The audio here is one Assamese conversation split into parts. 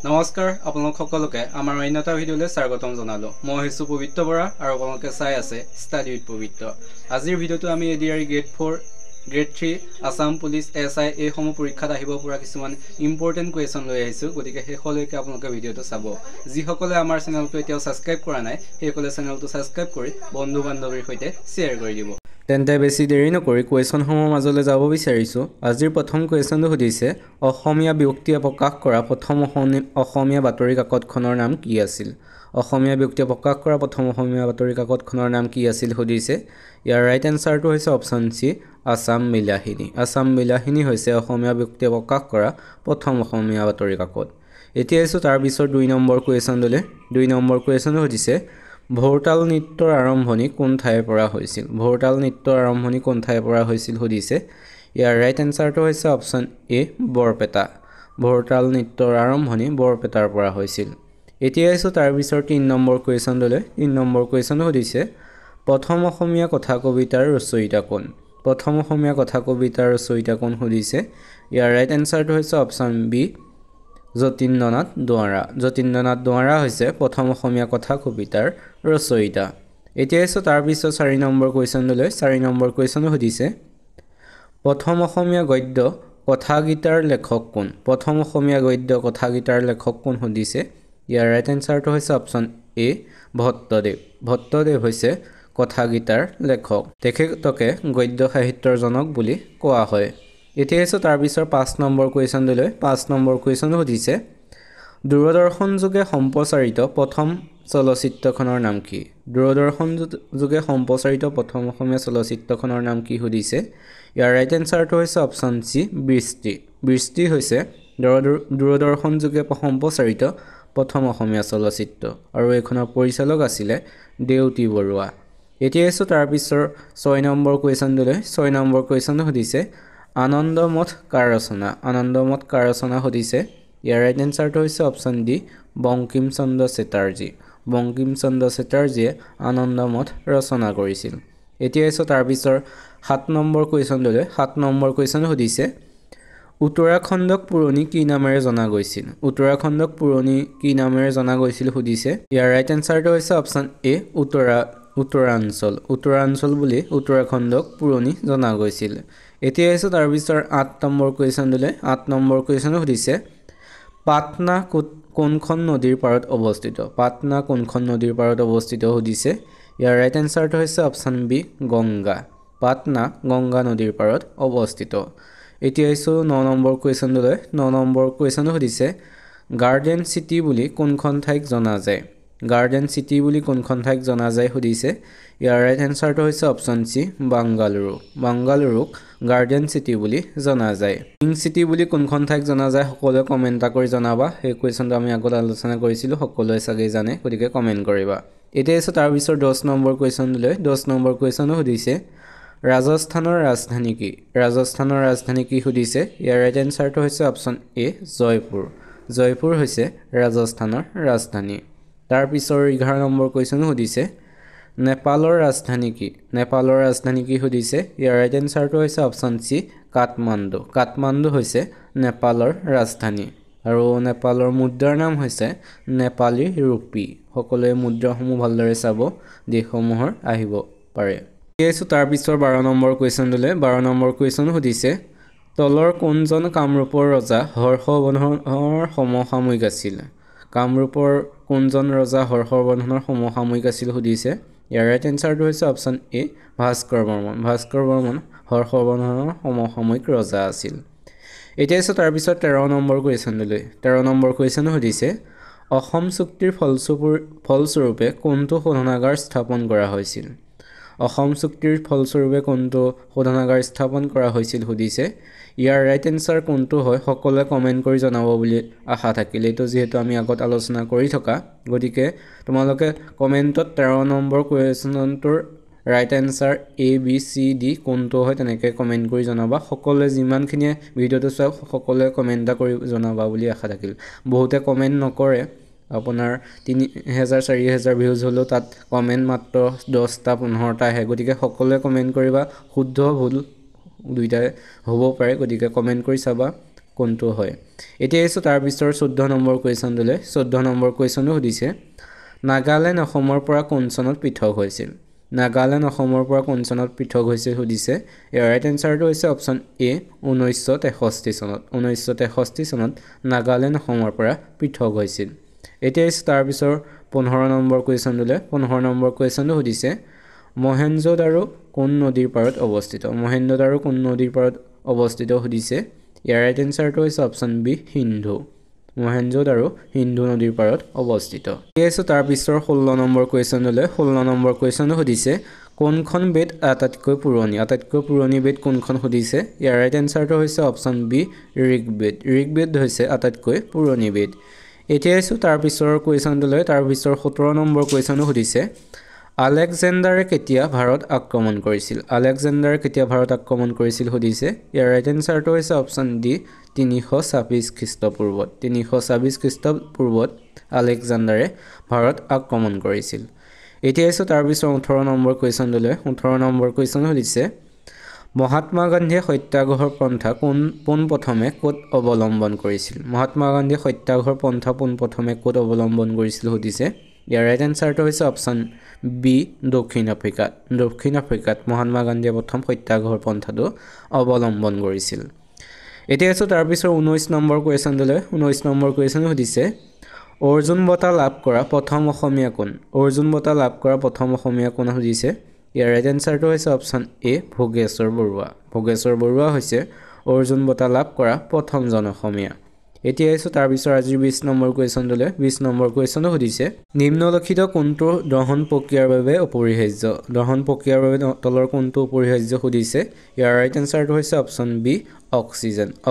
নমস্কাৰ আপোনালোক সকলোকে আমাৰ অন্য এটা ভিডিঅ'লৈ স্বাগতম জনালোঁ। মই হৈছোঁ পবিত্ৰ বৰা আৰু আপোনালোকে চাই আছে ষ্টাডি উইথ পবিত্ৰ। আজিৰ ভিডিঅ'টো আমি ADRE grade 4 grade 3 Assam police SI এইসমূহ পৰীক্ষাত আহিব পৰা কিছুমান ইম্পৰ্টেণ্ট কুৱেশ্যন লৈ আহিছোঁ। গতিকে শেষলৈকে আপোনালোকে ভিডিঅ'টো চাব। যিসকলে আমাৰ চেনেলটো এতিয়াও ছাবস্ক্ৰাইব কৰা নাই সেইসকলে চেনেলটো ছাবস্ক্ৰাইব কৰি বন্ধু বান্ধৱীৰ সৈতে শ্বেয়াৰ কৰি দিব। তেন্তে বেছি দেৰি নকৰি কুৱেশ্যনসমূহৰ মাজলৈ যাব বিচাৰিছোঁ। আজিৰ প্ৰথম কুৱেশ্যনটো সুধিছে অসমীয়া ব্যক্তিয়ে প্ৰকাশ কৰা প্ৰথম অসমীয়া বাতৰি কাকতখনৰ নাম কি আছিল? অসমীয়া ব্যক্তিয়ে প্ৰকাশ কৰা প্ৰথম অসমীয়া বাতৰি কাকতখনৰ নাম কি আছিল সুধিছে। ইয়াৰ ৰাইট এনচাৰটো হৈছে অপশ্যন চি আসাম বিলাসিনী। আসাম বিলাসিনী হৈছে অসমীয়া ব্যক্তিয়ে প্ৰকাশ কৰা প্ৰথম অসমীয়া বাতৰি কাকত। এতিয়া আহিছোঁ তাৰ পিছত 2 নম্বৰ কুৱেশ্যনটোলৈ। 2 নম্বৰ কুৱেশ্যনটো সুধিছে ভোৰতাল নৃত্যৰ আৰম্ভণি কোন ঠাইৰ পৰা হৈছিল? ভোৰতাল নৃত্যৰ আৰম্ভণি কোন ঠাইৰ পৰা হৈছিল সুধিছে। ইয়াৰ ৰাইট এনচাৰটো হৈছে অপশ্যন এ বৰপেটা। ভোৰতাল নৃত্যৰ আৰম্ভণি বৰপেটাৰ পৰা হৈছিল। এতিয়া আহিছোঁ তাৰ পিছত 3 নম্বৰ কুৱেশ্যনটোলৈ। 3 নম্বৰ কুৱেশ্যনটো সুধিছে প্ৰথম অসমীয়া কথা কবিতাৰ ৰচয়িতা কোন? প্ৰথম অসমীয়া কথা কবিতাৰ ৰচয়িতা কোন সুধিছে। ইয়াৰ ৰাইট এনচাৰটো হৈছে অপশ্যন বি যতীন্দ্ৰনাথ দুৱৰা। যতীন্দ্ৰনাথ দুৱৰা হৈছে প্ৰথম অসমীয়া কথা কবিতাৰ ৰচয়িতা। এতিয়া আহিছোঁ তাৰ পিছত 4 নম্বৰ কুৱেশ্যনটোলৈ। 4 নম্বৰ কুৱেশ্যনটো সুধিছে প্ৰথম অসমীয়া গদ্য কথাগীতাৰ লেখক কোন? প্ৰথম অসমীয়া গদ্য কথাগীতাৰ লেখক কোন সুধিছে। ইয়াৰ ৰাইট এনচাৰটো হৈছে অপশ্যন এ ভট্টদেৱ। ভট্টদেৱ হৈছে কথাগীতাৰ লেখক। তেখেতকে গদ্য সাহিত্যৰ জনক বুলি কোৱা হয়। এতিয়া আহিছোঁ তাৰ পিছত 5 নম্বৰ কুৱেশ্যনটোলৈ। 5 নম্বৰ কুৱেশ্যনটো সুধিছে দূৰদৰ্শন যোগে সম্প্ৰচাৰিত প্ৰথম চলচ্চিত্ৰখনৰ নাম কি? দূৰদৰ্শন যোগে সম্প্ৰচাৰিত প্ৰথম অসমীয়া চলচ্চিত্ৰখনৰ নাম কি সুধিছে। ইয়াৰ ৰাইট এনচাৰটো হৈছে অপশ্যন চি বৃষ্টি। বৃষ্টি হৈছে দূৰদৰ্শন যোগে সম্প্ৰচাৰিত প্ৰথম অসমীয়া চলচ্চিত্ৰ আৰু এইখনৰ পৰিচালক আছিলে দেউতী বৰুৱা। এতিয়া আহিছোঁ তাৰ পিছৰ 6 নম্বৰ কুৱেশ্যনটোলৈ। 6 নম্বৰ কুৱেশ্যনটো সুধিছে আনন্দমঠ কাৰ ৰচনা? আনন্দমঠ কাৰ ৰচনা সুধিছে। ইয়াৰ ৰাইট এনচাৰটো হৈছে অপশ্যন ডি বংকিম চন্দ্ৰ চেটাৰ্জী। বংকিম চন্দ্ৰ চেটাৰ্জীয়ে আনন্দমঠ ৰচনা কৰিছিল। এতিয়া আহিছোঁ তাৰ পিছৰ 7 নম্বৰ কুৱেশ্যনটোলৈ। 7 নম্বৰ কুৱেশ্যন সুধিছে উত্তৰাখণ্ডক পুৰণি কি নামেৰে জনা গৈছিল? উত্তৰাখণ্ডক পুৰণি কি নামেৰে জনা গৈছিল সুধিছে। ইয়াৰ ৰাইট এনচাৰটো হৈছে অপশ্যন এ উত্তৰাঞ্চল। উত্তৰাঞ্চল বুলি উত্তৰাখণ্ডক পুৰণি জনা গৈছিল। এতিয়া আহিছোঁ তাৰ পিছৰ 8 নম্বৰ কুৱেশ্যনটোলৈ। 8 নম্বৰ কুৱেশ্যন সুধিছে পাটনা কোনখন নদীৰ পাৰত অৱস্থিত? পাটনা কোনখন নদীৰ পাৰত অৱস্থিত সুধিছে। ইয়াৰ ৰাইট এনচাৰটো হৈছে অপশ্যন বি গংগা। পাটনা গংগা নদীৰ পাৰত অৱস্থিত। এতিয়া আহিছোঁ 9 নম্বৰ কুৱেশ্যনটোলৈ। 9 নম্বৰ কুৱেশ্যনটো সুধিছে গাৰ্ডেন চিটি বুলি কোনখন ঠাইক জনা যায়? গাৰ্ডেন চিটি বুলি কোনখন ঠাইক জনা যায় সুধিছে। ইয়াৰ ৰাইট এনচাৰটো হৈছে অপশ্যন চি বাংগালুৰু। বাংগালুৰুক গাৰ্ডেন চিটি বুলি জনা যায়। পিংক চিটি বুলি কোনখন ঠাইক জনা যায় সকলোৱে কমেণ্ট এটা কৰি জনাবা। সেই কুৱেশ্যনটো আমি আগত আলোচনা কৰিছিলোঁ, সকলোৱে চাগেই জানে, গতিকে কমেণ্ট কৰিবা। এতিয়া আহিছোঁ তাৰ পিছত 10 নম্বৰ কুৱেশ্যনটোলৈ। 10 নম্বৰ কুৱেশ্যনো সুধিছে ৰাজস্থানৰ ৰাজধানী কি? ৰাজস্থানৰ ৰাজধানী কি সুধিছে। ইয়াৰ ৰাইট এনচাৰটো হৈছে অপশ্যন এ জয়পুৰ। জয়পুৰ হৈছে ৰাজস্থানৰ ৰাজধানী। তাৰ পিছৰ 11 নম্বৰ কুৱেশ্যনো সুধিছে নেপালৰ ৰাজধানী কি? নেপালৰ ৰাজধানী কি সুধিছে। ইয়াৰ ৰাইট এনচাৰটো হৈছে অপশ্যন চি কাঠমাণ্ডু। কাঠমাণ্ডু হৈছে নেপালৰ ৰাজধানী আৰু নেপালৰ মুদ্ৰাৰ নাম হৈছে নেপালী ৰুপী। সকলোৱে মুদ্ৰাসমূহ ভালদৰে চাব, দেশসমূহৰ আহিব পাৰে। আহিছোঁ তাৰ পিছৰ 12 নম্বৰ কুৱেশ্যনটোলৈ। 12 নম্বৰ কুৱেশ্যন সুধিছে তলৰ কোনজন কামৰূপৰ ৰজা হৰ্ষবৰ্ধনৰ সমসাময়িক আছিল? কামৰূপৰ কোনজন ৰজা হৰ্ষবৰ্ধনৰ সমসাময়িক আছিল সুধিছে। ইয়াৰ ৰাইট এনচাৰটো হৈছে অপশ্যন এ ভাস্কৰ বৰ্মন। ভাস্কৰ বৰ্মন হৰ্ষবৰ্ধনৰ সমসাময়িক ৰজা আছিল। এতিয়া আহিছোঁ তাৰ পিছত 13 নম্বৰ কুৱেশ্যনটোলৈ। 13 নম্বৰ কুৱেশ্যনো সুধিছে অসম চুক্তিৰ ফলস্বৰূপে কোনটো শোধনাগাৰ স্থাপন কৰা হৈছিল? অসম চুক্তিৰ ফলস্বৰূপে কোনটো শোধনাগাৰ স্থাপন কৰা হৈছিল সুধিছে। ইয়াৰ ৰাইট এনচাৰ কোনটো হয় সকলোৱে কমেণ্ট কৰি জনাব বুলি আশা থাকিল। এইটো যিহেতু আমি আগত আলোচনা কৰি থকা, গতিকে তোমালোকে কমেণ্টত 13 number কুৱেশ্যনটোৰ right answer A B C D কোনটো হয় তেনেকৈ কমেণ্ট কৰি জনাবা। সকলোৱে যিমানখিনিয়ে ভিডিঅ'টো চাওক সকলোৱে কমেণ্ট এটা কৰি জনাবা বুলি আশা থাকিল। বহুতে কমেণ্ট নকৰে, আপোনাৰ 3000 4000 ভিউজ হ'লেও তাত কমেণ্ট মাত্ৰ 10টা 15টা আহে। গতিকে সকলোৱে কমেণ্ট কৰিবা, শুদ্ধ ভুল দুইটাই হ'ব পাৰে, গতিকে কমেণ্ট কৰি চাবা। কোনটো হয় এতিয়া এসো তাৰ পিছৰ 14 নম্বৰ কোৱেশ্চনটোলে 14 নম্বৰ কোৱেশ্চনটো সুধিছে নাগালেণ্ড অসমৰ পৰা কোন চনত পৃথক হৈছিল নাগালেণ্ড অসমৰ পৰা কোন চনত পৃথক হৈছিল সুধিছে ইয়াৰ ৰাইট এনসাৰটো হৈছে অপচন এ 1963 চনত 1963 চনত নাগালেণ্ড অসমৰ পৰা পৃথক হৈছিল এতিয়া এসো তাৰ পিছৰ 15 নম্বৰ কোৱেশ্চনটোলে 15 নম্বৰ কোৱেশ্চনটো সুধিছে মহেঞ্জোদাৰো কোন নদীৰ পাৰত অৱস্থিত মহেঞ্জোদাৰো কোন নদীৰ পাৰত অৱস্থিত সুধিছে ইয়াৰ ৰাইট এনসাৰটো হৈছে অপচন বি সিন্ধু মহেঞ্জোদাৰো সিন্ধু নদীৰ পাৰত অৱস্থিত এসো তাৰ পিছৰ 16 নম্বৰ কোৱেশ্চনটোলে 16 নম্বৰ কোৱেশ্চনটো সুধিছে কোনখন বেদ আটাইতকৈ পুৰণি বেদ কোনখন সুধিছে ইয়াৰ ৰাইট এনসাৰটো হৈছে অপচন বি ঋগবেদ হৈছে আটাইতকৈ পুৰণি বেদ এতিয়া এসো তাৰ পিছৰ কোৱেশ্চনটোলে তাৰ পিছৰ 17 নম্বৰ কোৱেশ্চনটো সুধিছে আলেকজেণ্ডাৰে কেতিয়া ভাৰত আক্ৰমণ কৰিছিল সুধিছে ইয়াৰ ৰাইট এনসাৰটো হৈছে অপচন ডি 326 খ্ৰীষ্টপূৰ্বত 326 খ্ৰীষ্টপূৰ্বত আলেকজেণ্ডাৰে ভাৰত আক্ৰমণ কৰিছিল এতিয়া এসো তাৰ পিছৰ 18 নম্বৰ কোৱেশ্চনটোলে 18 নম্বৰ কোৱেশ্চন সুধিছে মহাত্মা গান্ধীয়ে সত্যাগ্ৰহৰ পন্থা পোন প্ৰথমে ক'ত অৱলম্বন কৰিছিল মহাত্মা গান্ধীয়ে সত্যাগ্ৰহৰ পন্থা পোন প্ৰথমে ক'ত অৱলম্বন কৰিছিল সুধিছে ইয়াৰ ৰাইট এনসাৰটো হৈছে অপচন বি দক্ষিণ আফ্ৰিকাত মহাত্মা গান্ধীয়ে প্ৰথম সত্যাগ্ৰহৰ পন্থাটো অৱলম্বন কৰিছিল এতিয়া এসো তাৰ পিছৰ 19 নম্বৰ কোৱেশ্চনটোলে 19 নম্বৰ কোৱেশ্চন সুধিছে অৰ্জুন বঁটা লাভ কৰা প্ৰথম অসমীয়া কোন সুধিছে ইয়াৰ ৰাইট এনসাৰটো হৈছে অপচন এ ভোগেশ্বৰ বৰুৱা হৈছে অৰ্জুন বঁটা লাভ কৰা প্ৰথমজন অসমীয়া এতিয়া এসো তাৰ পিছৰ আজি 20 নম্বৰ কোৱেশ্চনটোলে 20 নম্বৰ কোৱেশ্চনটো সুধিছে নিম্নলিখিত কোনটো দহন প্ৰক্ৰিয়াৰ বাবে তলৰ কোনটো অপৰিহাৰ্য সুধিছে ইয়াৰ ৰাইট এনসাৰটো হৈছে অপচন বি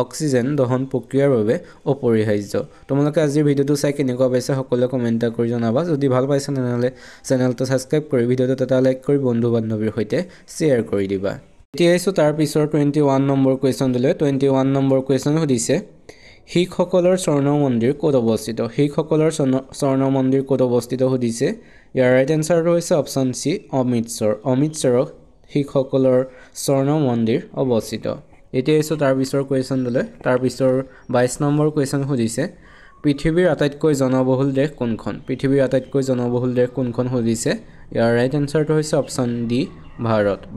অক্সিজেন দহন প্ৰক্ৰিয়াৰ বাবে অপৰিহাৰ্য তোমালোকে আজিৰ ভিডিওটো চাই কেনেকুৱা পাইছা সকলোৱে কমেন্ট কৰি জনাবা যদি ভাল পাইছা তেনেহলে চেনেলটো সাবস্ক্ৰাইব কৰি ভিডিওটো এটা লাইক কৰি বন্ধু বান্ধৱীৰ সৈতে শ্বেয়াৰ কৰি দিবা এতিয়া এসো তাৰ পিছৰ 21 নম্বৰ কোৱেশ্চনটোলে 21 নম্বৰ কোৱেশ্চন সুধিছে শিখসকলৰ স্বৰ্ণ মন্দিৰ ক'ত অৱস্থিত সুধিছে ইয়াৰ ৰাইট এনসাৰটো হৈছে অপচন সি অমৃতসৰক শিখসকলৰ স্বৰ্ণ মন্দিৰ অৱস্থিত এতিয়া এসো তাৰ পিছৰ কোৱেশ্চনটোলে তাৰ পিছৰ 22 নম্বৰ কোৱেশ্চন সুধিছে পৃথিৱীৰ আটাইতকৈ জনবহুল দেশ কোনখন সুধিছে ইয়াৰ ৰাইট এনসাৰটো হৈছে অপচন ডি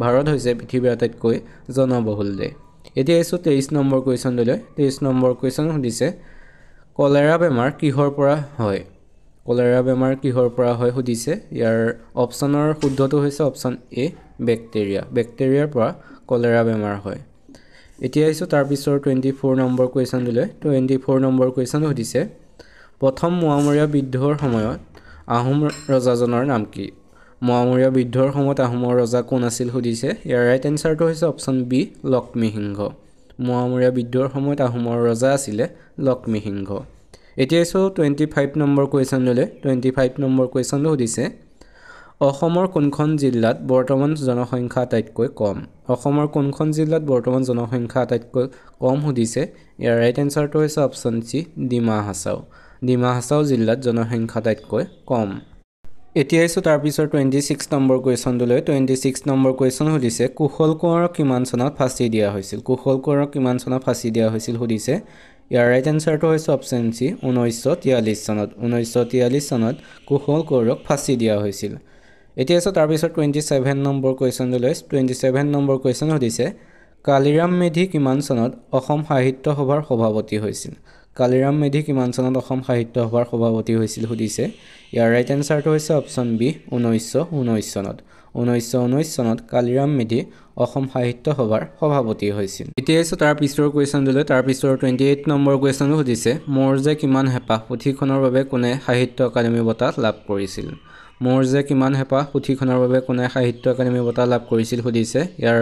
ভাৰত হৈছে পৃথিৱীৰ আটাইতকৈ জনবহুল দেশ এতিয়া এসো 23 নম্বৰ কোৱেশ্চনটোলে 23 নম্বৰ কোৱেশ্চন সুধিছে কলেৰা বেমাৰ কিহৰ পৰা হয় সুধিছে ইয়াৰ অপচনৰ শুদ্ধটো হৈছে অপচন এ বেক্টেৰিয়াৰ পৰা কলেৰা বেমাৰ হয় এতিয়া এসো তাৰ পিছৰ 24 নম্বৰ কোৱেশ্চনটোলে 24 নম্বৰ কোৱেশ্চন সুধিছে প্ৰথম মোৱামৰীয়া বিদ্ৰোহৰ সময়ত আহোম ৰজাজনৰ নাম কি মোৱামৰীয়া বিদ্ৰোহৰ সময়ত আহোমৰ ৰজা কোন আছিল সুধিছে ইয়াৰ ৰাইট এনসাৰটো হৈছে অপচন বি লক্ষ্মীসিংহ মোৱামৰীয়া বিদ্ৰোহৰ সময়ত আহোমৰ ৰজা আছিল লক্ষ্মীসিংহ এতিয়া এসো 25 নম্বৰ কোৱেশ্চনটোলে 25 নম্বৰ কোৱেশ্চনটো সুধিছে অসমৰ কোনখন জিলাত বৰ্তমান জনসংখ্যা আটাইতকৈ কম সুধিছে ইয়াৰ ৰাইট এনসাৰটো হৈছে অপচন সি ডিমা হাছাও জিলাত জনসংখ্যা আটাইতকৈ কম এতিয়া এসো তাৰ পিছৰ 26 নম্বৰ কোৱেশ্চনটোলে 26 নম্বৰ কোৱেশ্চন সুধিছে কুশল কোঁৱৰক কিমান চনত ফাঁচি দিয়া হৈছিল সুধিছে ইয়াৰ ৰাইট এনসাৰটো হৈছে অপচন সি 1943 চনত কুশল কোঁৱৰক ফাঁচি দিয়া হৈছিল এতিয়া এসো তাৰ পিছৰ 27 নম্বৰ কোৱেশ্চনটোলে 27 নম্বৰ কোৱেশ্চন সুধিছে কালিৰাম মেধি কিমান চনত অসম সাহিত্য সভাৰ সভাপতি হৈছিল সুধিছে ইয়াৰ ৰাইট এনসাৰটো হৈছে অপচন বি 1919 চনত কালিৰাম মেধি অসম সাহিত্য সভাৰ সভাপতি হৈছিল এতিয়া এসো তাৰ পিছৰ কোৱেশ্চনটোলে তাৰ পিছৰ 28 নম্বৰ কোৱেশ্চনটো সুধিছে মোৰ যে কিমান হেঁপাহ পুথিখনৰ বাবে কোনে সাহিত্য একাডেমী বঁটা লাভ কৰিছিল সুধিছে ইয়াৰ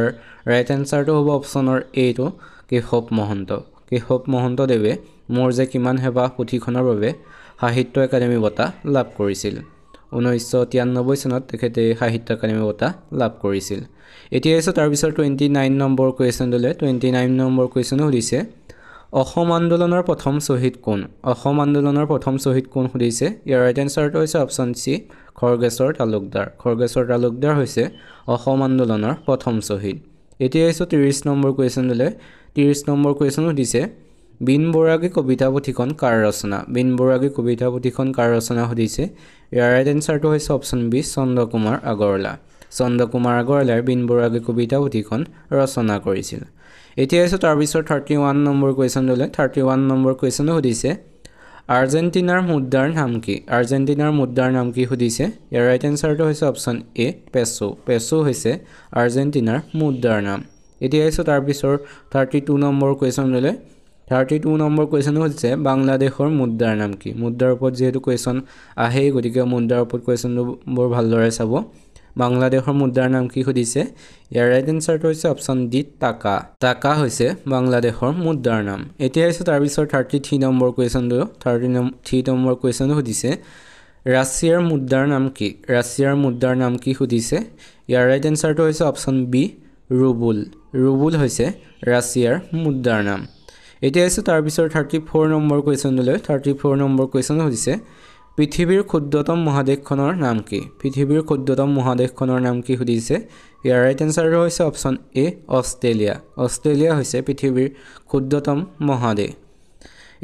ৰাইট এনসাৰটো হ'ব অপচনৰ এ টো কেশৱ মহন্তদেৱে মোৰ যে কিমান হেঁপাহ পুথিখনৰ বাবে সাহিত্য একাডেমী বঁটা লাভ কৰিছিল 1993 চনত তেখেতে সাহিত্য একাডেমী বঁটা লাভ কৰিছিল এতিয়া এসো তাৰ পিছৰ 29 নম্বৰ কোৱেশ্চনটোলে 29 নম্বৰ কোৱেশ্চন সুধিছে অসম আন্দোলনৰ প্ৰথম শ্বহীদ কোন সুধিছে ইয়াৰ ৰাইট এনসাৰটো হৈছে অপচন সি খৰ্গেশ্বৰ তালুকদাৰ হৈছে অসম আন্দোলনৰ প্ৰথম শ্বহীদ এতিয়া এসো 30 নম্বৰ কোৱেশ্চনটোলে 30 নম্বৰ কোৱেশ্চন সুধিছে বিন বৰাগী কবিতা পুথিখন কাৰ ৰচনা বিন বৰাগী কবিতা পুথিখন কাৰ ৰচনা সুধিছে ইয়াৰ ৰাইট এনসাৰটো হৈছে অপচন বি চন্দ্ৰকুমাৰ আগৰৱালা চন্দ্ৰকুমাৰ আগৰৱালাই বিন বৰাগী কবিতা পুথিখন ৰচনা কৰিছিল এতিয়া আছে তাৰ পিছত 31 নম্বৰ কোৱেশ্চন ললে 31 নম্বৰ কোৱেশ্চন সুধিছে আৰ্জেণ্টিনাৰ মুদ্ৰাৰ নাম কি আৰ্জেণ্টিনাৰ মুদ্ৰাৰ নাম কি সুধিছে ইয়াৰ ৰাইট এনসাৰটো হৈছে অপচন এ পেসো পেসো হৈছে আৰ্জেণ্টিনাৰ মুদ্ৰাৰ নাম এতিয়া আছে তাৰ পিছত 32 নম্বৰ কোৱেশ্চন ললে 32 নম্বৰ কোৱেশ্চন হৈছে বাংলাদেশৰ মুদ্ৰাৰ নাম কি মুদ্ৰাৰ ওপৰত যেহেতু কোৱেশ্চন আহে গতিকে মুদ্ৰাৰ ওপৰত কোৱেশ্চনটো বৰ ভালদৰে চাব বাংলাদেশৰ মুদ্ৰাৰ নাম কি সুধিছে ইয়াৰ ৰাইট এনসাৰটো হৈছে অপচন ডি টাকা টাকা হৈছে বাংলাদেশৰ মুদ্ৰাৰ নাম এতিয়া আছে তাৰ পিছত 33 নম্বৰ কোৱেশ্চনটো 33 নম্বৰ কোৱেশ্চন সুধিছে ৰাছিয়াৰ মুদ্ৰাৰ নাম কি ৰাছিয়াৰ মুদ্ৰাৰ নাম কি সুধিছে ইয়াৰ ৰাইট এনসাৰটো হৈছে অপচন বি ৰুবুল ৰুবুল হৈছে ৰাছিয়াৰ মুদ্ৰাৰ নাম এতিয়া আছে তাৰ পিছত 34 নম্বৰ কোৱেশ্চনলৈ 34 নম্বৰ কোৱেশ্চন সুধিছে পৃথিৱীৰ ক্ষুদ্ৰতম মহাদেশখনৰ নাম কি পৃথিৱীৰ ক্ষুদ্ৰতম মহাদেশখনৰ নাম কি সুধিছে ইয়াৰ ৰাইট এনসাৰটো হৈছে অপচন এ অষ্ট্ৰেলিয়া অষ্ট্ৰেলিয়া হৈছে পৃথিৱীৰ ক্ষুদ্ৰতম মহাদেশ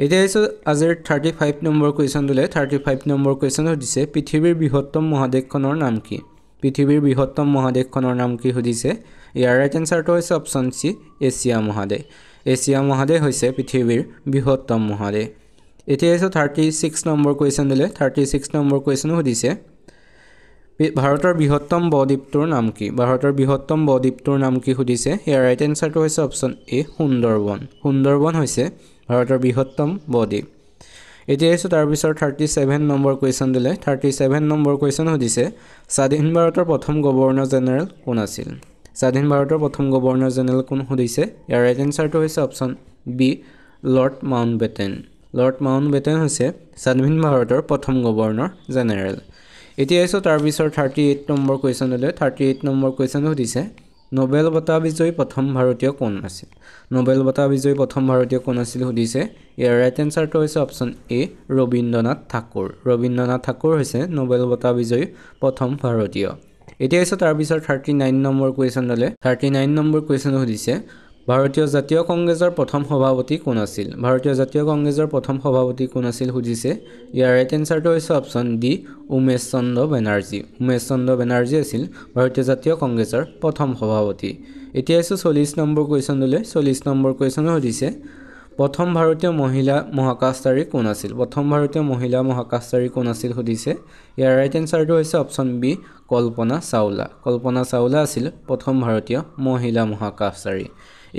এতিয়া আছে আজিৰ 35 নম্বৰ কোৱেশ্চনলৈ 35 নম্বৰ কোৱেশ্চন সুধিছে পৃথিৱীৰ বৃহত্তম মহাদেশখনৰ নাম কি পৃথিৱীৰ বৃহত্তম মহাদেশখনৰ নাম কি সুধিছে ইয়াৰ ৰাইট এনসাৰটো হৈছে অপচন সি এছিয়া মহাদেশ এছিয়া মহাদেশ হৈছে পৃথিৱীৰ বৃহত্তম মহাদেশ এতিয়া আছে 36 নম্বৰ কোৱেশ্চন দিলে 36 নম্বৰ কোৱেশ্চন সুধিছে ভাৰতৰ বৃহত্তম বদ্বীপটোৰ নাম কি ভাৰতৰ বৃহত্তম বদ্বীপটোৰ নাম কি সুধিছে ইয়াৰ ৰাইট এনসাৰটো হৈছে অপচন এ সুন্দৰবন সুন্দৰবন হৈছে ভাৰতৰ বৃহত্তম বদ্বীপ এতিয়া আছে তাৰ পিছত 37 নম্বৰ কোৱেশ্চন দিলে 37 নম্বৰ কোৱেশ্চন সুধিছে স্বাধীন ভাৰতৰ প্ৰথম গভৰ্ণৰ জেনেৰেল কোন আছিল স্বাধীন ভাৰতৰ প্ৰথম গভৰ্ণৰ জেনেৰেল কোন সুধিছে ইয়াৰ ৰাইট এনসাৰটো হৈছে option B Lord Mountbatten Lord Mountbatten হৈছে স্বাধীন ভাৰতৰ প্ৰথম গভৰ্ণৰ জেনেৰেল এতিয়া আছে তাৰ পিছত 38 নম্বৰ কোৱেশ্চন দিলে 38 নম্বৰ কোৱেশ্চন সুধিছে নোবেল বঁটা বিজয়ী প্ৰথম ভাৰতীয় কোন আছিল নোবেল বঁটা বিজয়ী প্ৰথম ভাৰতীয় কোন আছিল সুধিছে ইয়াৰ ৰাইট এনসাৰটো হৈছে অপচন এ ৰবীন্দ্ৰনাথ ঠাকুৰ হৈছে নোবেল বঁটা বিজয়ী প্ৰথম ভাৰতীয় এতিয়া আছে তাৰ পিছত 39 নম্বৰ কোৱেশ্চন দিলে 39 নম্বৰ কোৱেশ্চন সুধিছে ভাৰতীয় জাতীয় কংগ্ৰেছৰ প্ৰথম সভাপতি কোন আছিল ভাৰতীয় জাতীয় কংগ্ৰেছৰ প্ৰথম সভাপতি কোন আছিল সুধিছে ইয়াৰ ৰাইট এনসাৰটো হৈছে অপচন ডি উমেশ চন্দ্ৰ বেনাৰ্জী আছিল ভাৰতীয় জাতীয় কংগ্ৰেছৰ প্ৰথম সভাপতি এতিয়া আছে 40 নম্বৰ কোৱেশ্চন দিলে 40 নম্বৰ কোৱেশ্চন সুধিছে প্ৰথম ভাৰতীয় মহিলা মহাকাশচাৰী কোন আছিল প্ৰথম ভাৰতীয় মহিলা মহাকাশচাৰী কোন আছিল সুধিছে ইয়াৰ ৰাইট এনসাৰটো হৈছে অপচন বি কল্পনা চাওলা আছিল প্ৰথম ভাৰতীয় মহিলা মহাকাশচাৰী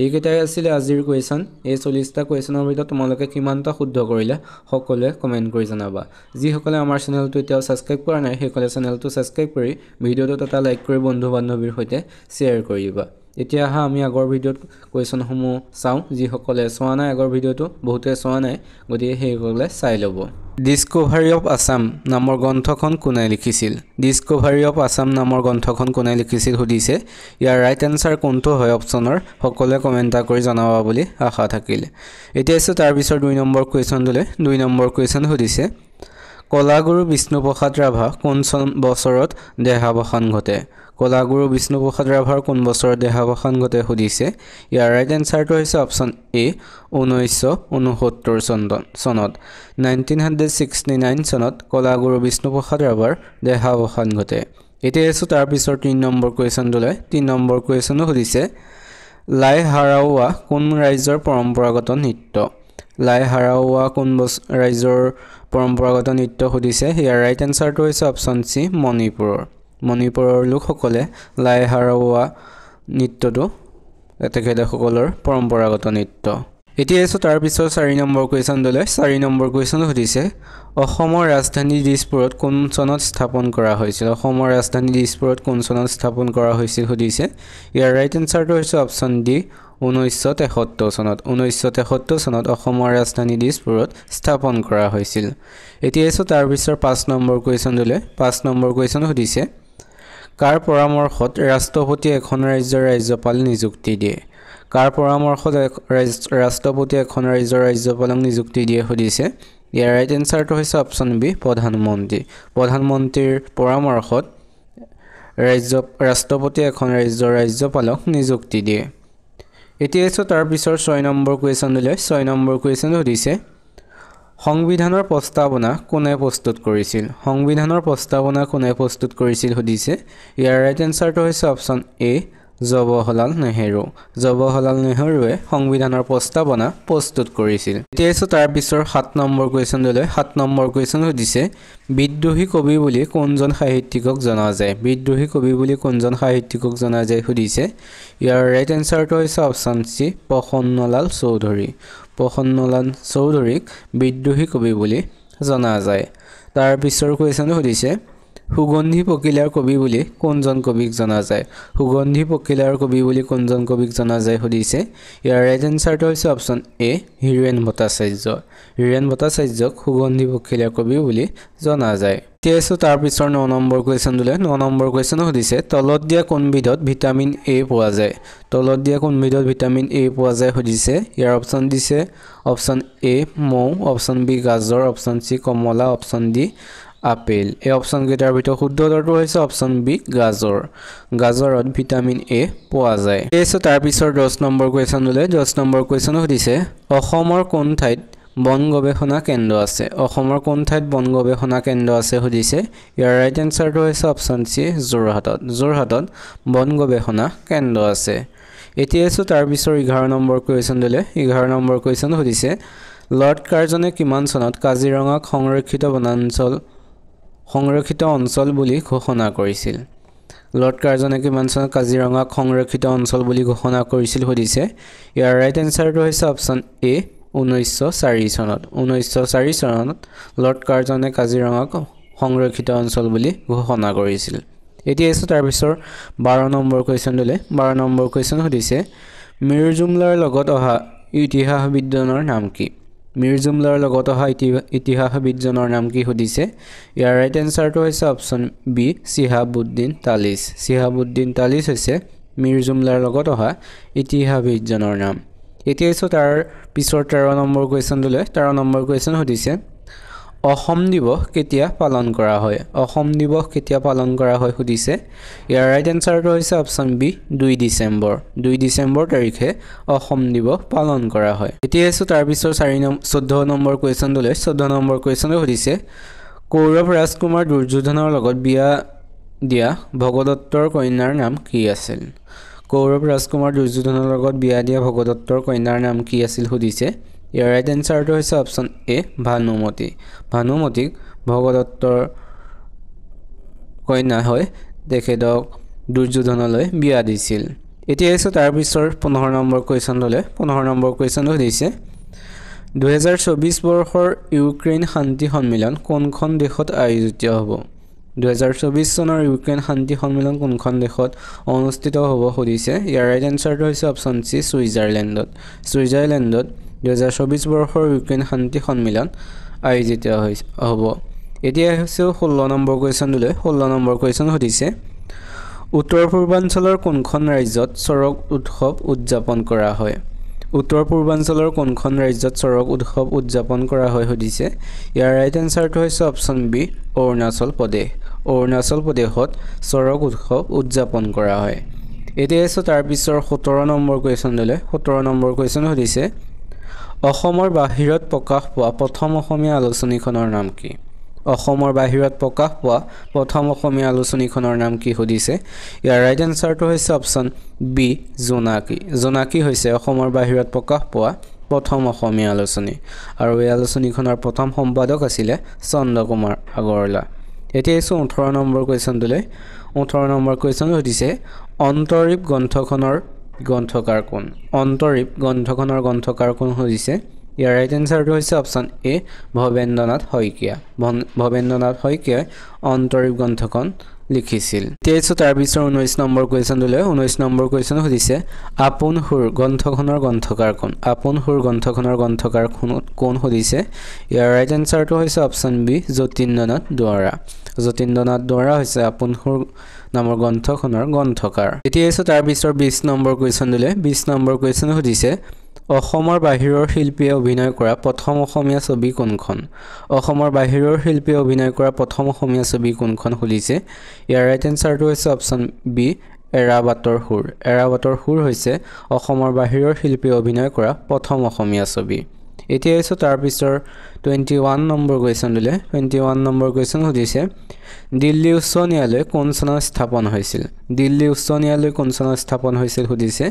এইকেইটাই আছিল আজিৰ কোৱেশ্চন এই 40টা কোৱেশ্চনৰ ভিতৰত তোমালোকে কিমানটা শুদ্ধ কৰিলা সকলোৱে কমেন্ট কৰি জনাবা যিসকলে আমাৰ চেনেলটো এতিয়াও সাবস্ক্ৰাইব কৰা নাই সেইসকলে চেনেলটো সাবস্ক্ৰাইব কৰি ভিডিঅ'টো এটা লাইক কৰি বন্ধু বান্ধৱীৰ সৈতে শ্বেয়াৰ কৰিবা এতিয়া আমি আগৰ ভিডিঅ'ত কোৱেশ্চনসমূহ চাওঁ যিসকলে চোৱা নাই আগৰ ভিডিঅ'টো বহুতে চোৱা নাই গতিকে সেইসকলে চাই ল'ব ডিস্কভাৰী অফ আসাম নামৰ গ্ৰন্থখন কোনে লিখিছিল ডিস্কভাৰী অফ আসাম নামৰ গ্ৰন্থখন কোনে লিখিছিল সুধিছে ইয়াৰ ৰাইট এনসাৰ কোনটো হয় অপচনৰ সকলোৱে কমেন্ট কৰি জনাবা বুলি আশা থাকিল এতিয়া আছে তাৰ পিছত 2 নম্বৰ কোৱেশ্চন দিলে 2 নম্বৰ কোৱেশ্চন সুধিছে কলাগুৰু বিষ্ণুপ্ৰসাদ ৰাভা কোন বছৰত দেহাৱসান ঘটে কলাগুৰু বিষ্ণুপ্ৰসাদ ৰাভাৰ কোন বছৰত দেহাৱসান ঘটে সুধিছে ইয়াৰ ৰাইট এনসাৰটো হৈছে অপচন এ 1969 চনত 1969 চনত কলাগুৰু বিষ্ণুপ্ৰসাদ ৰাভাৰ দেহাৱসান ঘটে এতিয়া আছে তাৰ পিছত 3 নম্বৰ কোৱেশ্চন দিলে 3 নম্বৰ কোৱেশ্চন সুধিছে লাই হাৰাওৱা কোন ৰাজ্যৰ পৰম্পৰাগত নৃত্য লাই হাৰাওৱা কোন ৰাজ্যৰ পৰম্পৰাগত নৃত্য সুধিছে ইয়াৰ ৰাইট এনসাৰটো হৈছে অপচন সি মণিপুৰৰ লোকসকলে লাই হাৰাওৱা নৃত্যটো তেখেতসকলৰ পৰম্পৰাগত নৃত্য এতিয়া আছে তাৰ পিছত 4 নম্বৰ কোৱেশ্চন দিলে 4 নম্বৰ কোৱেশ্চন সুধিছে অসমৰ ৰাজধানী দিছপুৰত কোন চনত স্থাপন কৰা হৈছিল অসমৰ ৰাজধানী দিছপুৰত কোন চনত স্থাপন কৰা হৈছিল সুধিছে ইয়াৰ ৰাইট এনসাৰটো হৈছে অপচন ডি 1973 চনত অসমৰ ৰাজধানী দিছপুৰত স্থাপন কৰা হৈছিল এতিয়া আছে তাৰ পিছত 5 নম্বৰ কোৱেশ্চন দিলে 5 নম্বৰ কোৱেশ্চন সুধিছে কাৰ পৰামৰ্শত ৰাষ্ট্ৰপতি এখন ৰাজ্যৰ ৰাজ্যপাল নিযুক্তি দিয়ে কাৰ পৰামৰ্শত ৰাষ্ট্ৰপতি এখন ৰাজ্যৰ ৰাজ্যপালক নিযুক্তি দিয়ে সুধিছে ইয়াৰ ৰাইট এনসাৰটো হৈছে অপচন বি প্ৰধানমন্ত্ৰীৰ পৰামৰ্শত ৰাষ্ট্ৰপতি এখন ৰাজ্যৰ ৰাজ্যপালক নিযুক্তি দিয়ে এতিয়া এছো তাৰ পিছৰ 6 নম্বৰ কুৱেশ্যনলৈ 6 নম্বৰ কুৱেশ্যন সুধিছে সংবিধানৰ প্ৰস্তাৱনা কোনে প্ৰস্তুত কৰিছিল সংবিধানৰ প্ৰস্তাৱনা কোনে প্ৰস্তুত কৰিছিল সুধিছে ইয়াৰ ৰাইট এনসাৰটো হৈছে অপচন এ জৱাহৰলাল নেহৰুৱে সংবিধানৰ প্ৰস্তাৱনা প্ৰস্তুত কৰিছিল এতিয়া এছো তাৰ পিছৰ 7 নম্বৰ কুৱেশ্যনলৈ 7 নম্বৰ কুৱেশ্যন সুধিছে বিদ্ৰোহী কবি বুলি কোনজন সাহিত্যিকক জনা যায় বিদ্ৰোহী কবি বুলি কোনজন সাহিত্যিকক জনা যায় সুধিছে ইয়াৰ ৰাইট এনসাৰটো হৈছে অপচন সি প্ৰসন্নলাল চৌধুৰীক বিদ্ৰোহী কবি বুলি জনা যায় তাৰ পিছৰ কুৱেশ্যন সুধিছে সুগন্ধি পকিলাৰ কবি বুলি কোনজন কবিক জনা যায় সুগন্ধি পকিলাৰ কবি বুলি কোনজন কবিক জনা যায় সুধিছে ইয়াৰ ৰাইট এনসাৰটো হৈছে অপচন এ হীৰেন ভট্টাচাৰ্যক সুগন্ধি পকিলাৰ কবি বুলি জনা যায় তেছো তাৰ পিছৰ 9 নম্বৰ কুৱেশ্যনলৈ 9 নম্বৰ কুৱেশ্যন সুধিছে তলত দিয়া কোনবিধত ভিটামিন এ পোৱা যায় সুধিছে ইয়াৰ অপচন দিছে অপচন এ মৌ অপচন বি গাজৰ অপচন সি কমলা অপচন ডি আপেল এই অপচন কেইটাৰ ভিতৰত শুদ্ধ উত্তৰটো হৈছে অপচন বি গাজৰত ভিটামিন এ পোৱা যায় তেছো তাৰ পিছৰ 10 নম্বৰ কুৱেশ্যনলৈ 10 নম্বৰ কুৱেশ্যন সুধিছে অসমৰ কোন ঠাইত বন গৱেষণা কেন্দ্ৰ আছে সুধিছে ইয়াৰ ৰাইট এনসাৰটো হৈছে অপচন সি যোৰহাটত বন গৱেষণা কেন্দ্ৰ আছে এতিয়া এছো তাৰ পিছৰ 11 নম্বৰ কুৱেশ্যনলৈ 11 নম্বৰ কুৱেশ্যন সুধিছে লৰ্ড কাৰ্জনে কিমান চনত কাজিৰঙাক সংৰক্ষিত অঞ্চল বুলি ঘোষণা কৰিছিল লৰ্ড কাৰ্জনে কিমান চনত কাজিৰঙাক সংৰক্ষিত অঞ্চল বুলি ঘোষণা কৰিছিল সুধিছে ইয়াৰ ৰাইট এনসাৰটো হৈছে অপচন এ 1904 চনত লৰ্ড কাৰ্জনে কাজিৰঙাক সংৰক্ষিত অঞ্চল বুলি ঘোষণা কৰিছিল এতিয়া এছো তাৰ পিছৰ 12 নম্বৰ কুৱেশ্যনলৈ 12 নম্বৰ কুৱেশ্যন সুধিছে মিৰ জুমলাৰ লগত অহা ইতিহাসবিদজনৰ নাম কি সুধিছে ইয়াৰ ৰাইট এনসাৰটো হৈছে অপচন বি চিহাবুদ্দিন তালিছ হৈছে মিৰ জুমলাৰ লগত অহা ইতিহাসবিদজনৰ নাম এতিয়া এছো তাৰ পিছৰ 13 নম্বৰ কুৱেশ্যনলৈ 13 নম্বৰ কুৱেশ্যন সুধিছে অসম দিৱস কেতিয়া পালন কৰা হয় সুধিছে ইয়াৰ ৰাইট এনসাৰটো হৈছে অপচন বি 2 ডিচেম্বৰ তাৰিখে অসম দিৱস পালন কৰা হয় এতিয়া এছো তাৰ পিছৰ 14 নম্বৰ কুৱেশ্যনলৈ 14 নম্বৰ কুৱেশ্যন সুধিছে কৌৰৱ ৰাজকুমাৰ দুৰ্যোধনৰ লগত বিয়া দিয়া ভগদত্তৰ কন্যাৰ নাম কি আছিল সুধিছে ইয়াৰ ৰাইট এনসাৰটো হৈছে অপচন এ ভানুমতীক ভগদত্তৰ কন্যা হৈ তেখেতক দুৰ্যোধনলৈ বিয়া দিছিল এতিয়া এছো তাৰ পিছৰ 15 নম্বৰ কুৱেশ্যনলৈ 15 নম্বৰ কুৱেশ্যন সুধিছে 2024 বৰ্ষৰ ইউক্ৰেইন শান্তি সন্মিলন কোনখন দেশত আয়োজিত হ'ব 2024 চনৰ ইউক্ৰেইন শান্তি সন্মিলন কোনখন দেশত অনুষ্ঠিত হ'ব সুধিছে ইয়াৰ ৰাইট এনসাৰটো হৈছে অপচন সি ছুইজাৰলেণ্ডত 2024 বৰ্ষৰ ইউক্ৰেইন শান্তি সন্মিলন আয়োজিত হ'ব এতিয়া হৈছে 16 নম্বৰ কুৱেশ্যনলৈ 16 নম্বৰ কুৱেশ্যন সুধিছে উত্তৰ পূৰ্বাঞ্চলৰ কোনখন ৰাজ্যত চড়ক উৎসৱ উদযাপন কৰা হয় সুধিছে ইয়াৰ ৰাইট এনসাৰটো হৈছে অপচন বি অৰুণাচল প্ৰদেশত চড়ক উৎসৱ উদযাপন কৰা হয় এতিয়া আছে তাৰ পিছৰ 17 নম্বৰ কুৱেশ্যনলৈ 17 নম্বৰ কুৱেশ্যন সুধিছে অসমৰ বাহিৰত প্ৰকাশ পোৱা প্ৰথম অসমীয়া আলোচনীখনৰ নাম কি সুধিছে ইয়াৰ ৰাইট এনসাৰটো হৈছে অপচন বি জোনাকী হৈছে অসমৰ বাহিৰত প্ৰকাশ পোৱা প্ৰথম অসমীয়া আলোচনী আৰু এই আলোচনীখনৰ প্ৰথম সম্পাদক আছিল চন্দ্ৰকুমাৰ আগৰৱালা এতিয়া 18 নম্বৰ কুৱেশ্যনলৈ 18 নম্বৰ কুৱেশ্যন সুধিছে অন্তৰীপ গ্ৰন্থখনৰ গ্ৰন্থকাৰ কোন সুধিছে ইয়াৰ ৰাইট এনসাৰটো হৈছে অপচন এ ভৱেন্দ্ৰনাথ শইকীয়াই অন্তৰীপ গ্ৰন্থখন লিখিছিল তেজ তাৰ পিছৰ 19 নম্বৰ কুৱেশ্যনলৈ 19 নম্বৰ কুৱেশ্যন সুধিছে আপোন সুৰ গ্ৰন্থখনৰ গ্ৰন্থকাৰ কোন সুধিছে ইয়াৰ ৰাইট এনসাৰটো হৈছে অপচন বি যতীন্দ্ৰনাথ দুৱৰা হৈছে আপোন সুৰ নামৰ গ্ৰন্থখনৰ গ্ৰন্থকাৰ এতিয়া তাৰ পিছৰ 20 নম্বৰ কুৱেশ্যনলৈ 20 নম্বৰ কুৱেশ্যন সুধিছে অসমৰ বাহিৰৰ শিল্পীয়ে অভিনয় কৰা প্ৰথম অসমীয়া ছবি কোনখন সুধিছে ইয়াৰ ৰাইট এনসাৰটো হৈছে অপচন বি এৰাবাটৰ সুৰ এৰাবাটৰ সুৰ হৈছে অসমৰ বাহিৰৰ শিল্পী অভিনয় কৰা প্ৰথম অসমীয়া ছবি এতিয়া আছে তাৰ পিছৰ 21 নম্বৰ কোৱেশ্চন দিলে 21 নম্বৰ কোৱেশ্চন সুধিছে দিল্লী উচ্চ ন্যায়ালয় কোন চনত স্থাপন হৈছিল দিল্লী উচ্চ ন্যায়ালয় কোন চনত স্থাপন হৈছিল সুধিছে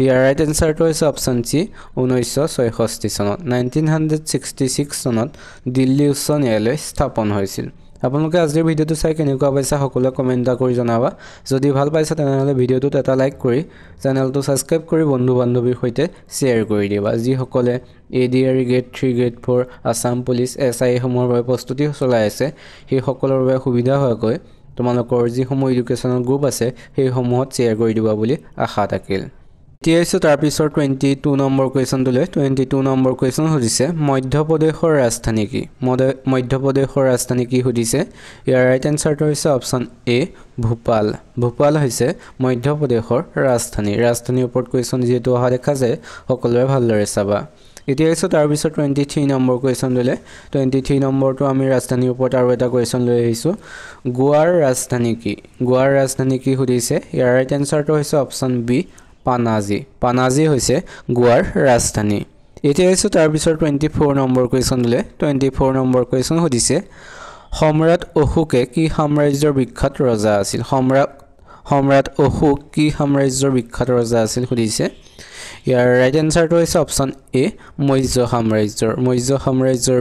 ইয়াৰ ৰাইট এনসাৰটো হৈছে অপচন সি 1966 চনত 1966 চনত দিল্লী উচ্চ ন্যায়ালয় স্থাপন হৈছিল আপোনালোকে আজিৰ ভিডিওটো চাই কেনেকুৱা পাইছা সকলোৱে কমেন্ট কৰি জনাবা যদি ভাল পাইছা তেনেহলে ভিডিওটোত এটা লাইক কৰি চেনেলটো সাবস্ক্ৰাইব কৰি বন্ধু বান্ধৱীৰ সৈতে শেয়াৰ কৰি দিবা যি সকলে ADRE grade 3 grade 4 Assam police SI সমূহৰ বাবে প্ৰস্তুতি চলাই আছে সেই সকলৰ বাবে সুবিধা হোৱাকৈ তোমালোকৰ যি সমূহ এডুকেশ্যনৰ গ্ৰুপ আছে সেই সমূহত শেয়াৰ কৰি দিবা বুলি আশা থাকিল এতিয়া তাৰ পিছৰ 22 নম্বৰ কোৱেশ্চনটোলৈ 22 নম্বৰ কোৱেশ্চন সুধিছে মধ্যপ্ৰদেশৰ ৰাজধানী কি মধ্যপ্ৰদেশৰ ৰাজধানী কি সুধিছে ইয়াৰ ৰাইট এনসাৰটো হৈছে অপচন এ ভোপাল ভোপাল হৈছে মধ্যপ্ৰদেশৰ ৰাজধানীৰ ওপৰত কোৱেশ্চন যেটো অহা দেখা যায় সকলোৱে ভালদৰে চাবা এতিয়া তাৰ পিছৰ 23 নম্বৰ কোৱেশ্চন দিলে 23 নম্বৰটো আমি ৰাজধানীৰ ওপৰত আৰু এটা কোৱেশ্চন লৈ আহিছো গোৱাৰ ৰাজধানী কি সুধিছে ইয়াৰ ৰাইট এনসাৰটো হৈছে অপচন বি পানাজি হৈছে গোৱাৰ ৰাজধানী এতিয়া তাৰ পিছৰ 24 নম্বৰ কোৱেশ্চন দিলে 24 নম্বৰ কোৱেশ্চন সুধিছে সম্ৰাট অশোকে কি সাম্ৰাজ্যৰ বিখ্যাত ৰজা আছিল সম্ৰাট অশোক কি সাম্ৰাজ্যৰ বিখ্যাত ৰজা আছিল সুধিছে ইয়াৰ ৰাইট এনসাৰটো হৈছে অপচন এ মৌৰ্য সাম্ৰাজ্যৰ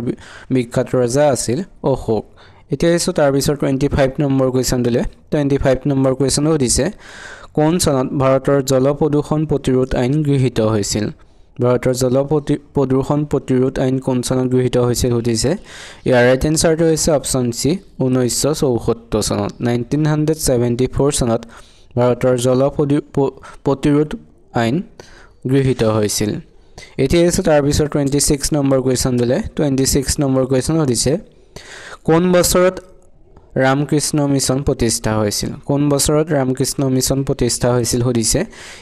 বিখ্যাত ৰজা আছিল অশোক এতিয়া তাৰ পিছৰ 25 নম্বৰ কোৱেশ্চন দিলে 25 নম্বৰ কোৱেশ্চন সুধিছে কোন চনত ভাৰতৰ জল প্ৰদূষণ প্ৰতিৰোধ আইন গৃহীত হৈছিল ভাৰতৰ জল প্ৰদূষণ প্ৰতিৰোধ আইন কোন চনত গৃহীত হৈছিল সুধিছে ইয়াৰ ৰাইট এনসাৰটো হৈছে অপচন সি 1974 চনত 1974 চনত ভাৰতৰ জল প্ৰতিৰোধ আইন গৃহীত হৈছিল এতিয়া তাৰ পিছৰ 26 নম্বৰ কোৱেশ্চন দিলে 26 নম্বৰ কোৱেশ্চন সুধিছে কোন বছৰত ৰামকৃষ্ণ মিছন প্ৰতিষ্ঠা হৈছিল সুধিছে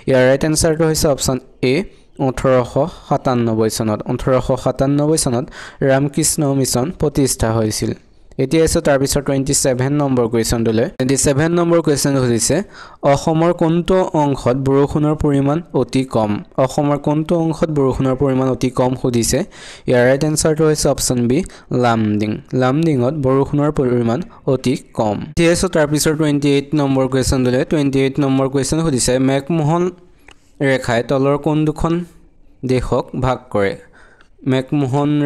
ইয়াৰ ৰাইট এনসাৰটো হৈছে অপচন এ 1897 চনত ৰামকৃষ্ণ মিছন প্ৰতিষ্ঠা হৈছিল এতিয়া তাৰ পিছৰ 27 নম্বৰ কোৱেশ্চন দিলে 27 নম্বৰ কোৱেশ্চন সুধিছে অসমৰ কোনটো অংশত বৰষুণৰ পৰিমাণ অতি কম সুধিছে ইয়াৰ ৰাইট এনসাৰটো হৈছে অপচন বি লামডিঙত বৰষুণৰ পৰিমাণ অতি কম এতিয়া তাৰ পিছৰ 28 নম্বৰ কোৱেশ্চন দিলে 28 নম্বৰ কোৱেশ্চন সুধিছে মেকমোহন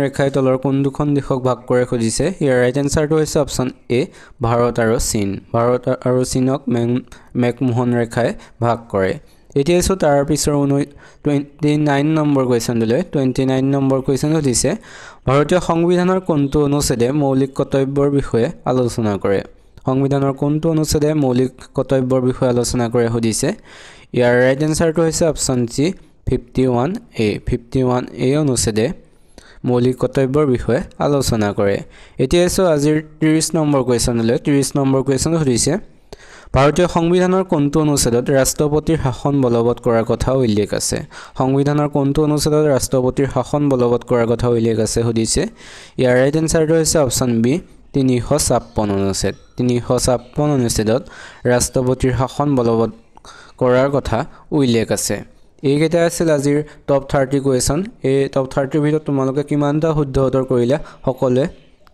ৰেখাই তলৰ কোন দুখন দেশক ভাগ কৰে সুধিছে ইয়াৰ ৰাইট এনসাৰটো হৈছে অপচন এ ভাৰত আৰু চীনক মেকমোহন ৰেখাই ভাগ কৰে এতিয়া তাৰ পিছৰ 29 নম্বৰ কোৱেশ্চন দিলে 29 নম্বৰ কোৱেশ্চন সুধিছে ভাৰতীয় সংবিধানৰ কোনটো অনুচ্ছেদে মৌলিক কৰ্তব্যৰ বিষয়ে আলোচনা কৰে সুধিছে ইয়াৰ ৰাইট এনসাৰটো হৈছে অপচন সি 51A অনুচ্ছেদে মৌলিক কৰ্তব্যৰ বিষয়ে আলোচনা কৰে এতিয়া আজিৰ 30 নম্বৰ কোৱেশ্চন দিলে 30 নম্বৰ কোৱেশ্চন সুধিছে ভাৰতীয় সংবিধানৰ কোনটো অনুচ্ছেদত ৰাষ্ট্ৰপতিৰ শাসন বলবৎ কৰাৰ কথা উল্লেখ আছে সুধিছে ইয়াৰ ৰাইট এনসাৰটো হৈছে অপচন বি 356 অনুচ্ছেদত ৰাষ্ট্ৰপতিৰ শাসন বলবৎ কৰাৰ কথা উল্লেখ আছে এইকেইটা আছিল আজিৰ টপ 30 কোৱেশ্চন এই টপ 30 ভিতৰত তোমালোকে কিমানটা শুদ্ধ উত্তৰ কৰিলা সকলোৱে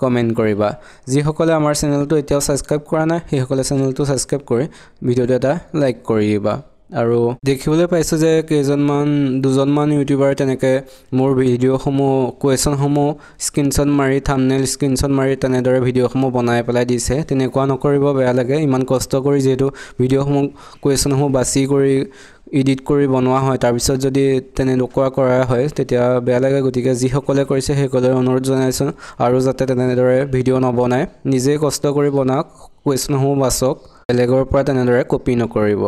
কমেন্ট কৰিবা যি সকলে আমাৰ চেনেলটো এতিয়াও সাবস্ক্ৰাইব কৰা নাই সেই সকলে চেনেলটো সাবস্ক্ৰাইব কৰি ভিডিওটো এটা লাইক কৰি দিবা আৰু দেখিবলৈ পাইছো যে দুজনমান ইউটিউবাৰ তেনেকৈ মোৰ ভিডিওসমূহ কোৱেশ্চনসমূহ স্ক্ৰীনশ্বট মাৰি থাম্বনেইল স্ক্ৰীনশ্বট মাৰি তেনেদৰে ভিডিওসমূহ বনাই পেলাই দিছে তেনেকুৱা নকৰিব বেয়া লাগে ইমান কষ্ট কৰি যেটো ভিডিওসমূহ কোৱেশ্চনসমূহ বাছি কৰি এডিট কৰি বনোৱা হয় তাৰ পিছত যদি তেনেকুৱা কৰা হয় তেতিয়া বেয়া লাগে গতিকে যি সকলে কৰিছে সেইসকলৰ অনুৰোধ জনাইছো আৰু যাতে তেনেদৰে ভিডিও নবনায় নিজে কষ্ট কৰি বনাওক কোৱেশ্চনসমূহ বাছক বেলেগৰ পৰা তেনেদৰে কপি নকৰিব